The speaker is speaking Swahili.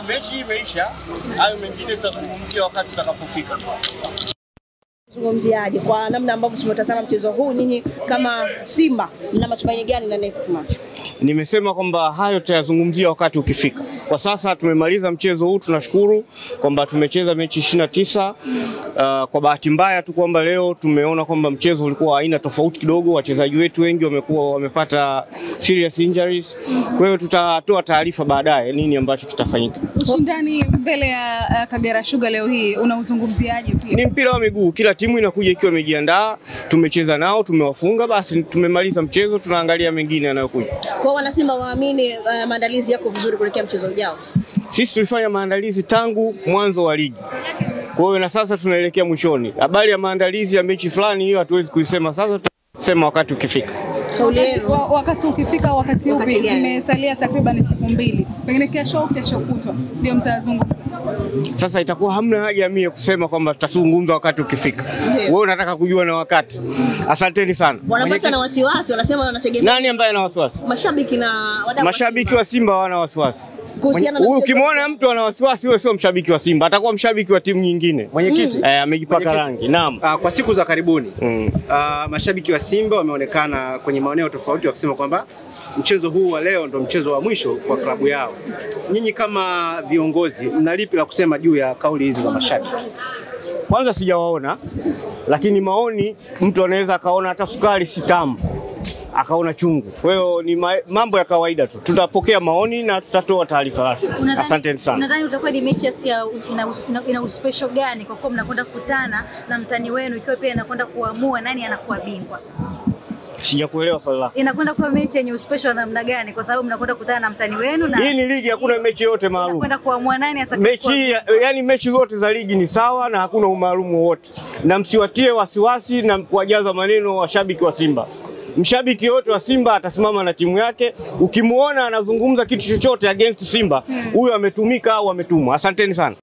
mechi imeisha, hayo mengine tutazungumzia wakati utakapofika. Zungumziaje kwa namna ambavyo tumetazama mchezo huu, nyinyi kama Simba mna matumaini gani na next match? Nimesema kwamba hayo tutayazungumzia wakati ukifika. Kwa sasa tumemaliza mchezo huu, tunashukuru kwamba tumecheza mechi 29. Kwa bahati mbaya tu kwamba leo tumeona kwamba mchezo ulikuwa aina tofauti kidogo, wachezaji wetu wengi wamepata serious injuries. Kwa hiyo tutatoa taarifa baadaye nini ambacho kitafanyika. Ushindani mbele ya Kagera Sugar leo hii unauzungumziaje pia? Ni mpira wa miguu, kila timu inakuja ikiwa imejiandaa, tumecheza nao, tumewafunga, basi tumemaliza mchezo, tunaangalia mengine yanayokuja. Kwa wana Simba waamini maandalizi yako vizuri kuelekea mchezo ujao? Sisi tulifanya maandalizi tangu mwanzo wa ligi. Kwa hiyo na sasa tunaelekea mwishoni. Habari ya maandalizi ya mechi fulani hiyo hatuwezi kuisema sasa, tutasema wakati ukifika. Wakati ukifika, wakati upi? Zimesalia takriban siku 2. Pengine kesho kutwa ndio mtazungumza. Sasa itakuwa hamna haja mimi kusema kwamba tutazungumza wakati ukifika. Wewe unataka kujua na wakati. Asanteni sana. Wanapata na wasiwasi, wanasema wanategemea. Nani ambaye ana wasiwasi? Mashabiki na wadau. Mashabiki wa Simba wana wasiwasi. Ukimwona mtu ana wasiwasi, wewe sio mshabiki wa Simba, atakuwa mshabiki wa timu nyingine. Mwenyekiti amejipaka rangi. Naam. Kwa siku za karibuni mashabiki wa Simba wameonekana kwenye maeneo tofauti wakisema kwamba mchezo huu wa leo ndo mchezo wa mwisho kwa klabu yao. Nyinyi kama viongozi mna lipi la kusema juu ya kauli hizi za mashabiki? Kwanza sijawaona, lakini maoni mtu anaweza akaona hata sukari si tamu, akaona chungu. Kwa hiyo ni mambo ya kawaida tu. Tutapokea maoni na tutatoa taarifa rasmi. Asante sana. Nadhani utakuwa ni mechi ina special gani kwa kuwa mnakwenda kukutana na mtani wenu, ikiwa pia inakwenda kuamua nani anakuwa bingwa? Sijakuelewa swali lako. Inakwenda kuwa mechi yenye special namna gani kwa sababu mnakwenda kukutana na mtani wenu na hii ni ligi, hakuna mechi yote maalum. Inakwenda kuamua nani atakaye. Mechi yani mechi zote za ligi ni sawa na hakuna umaalumu wote. Na msiwatie wasiwasi na kuwajaza maneno washabiki wa Simba. Mshabiki yote wa Simba atasimama na timu yake. Ukimuona anazungumza kitu chochote against Simba, huyo ametumika au ametumwa. Asanteni sana.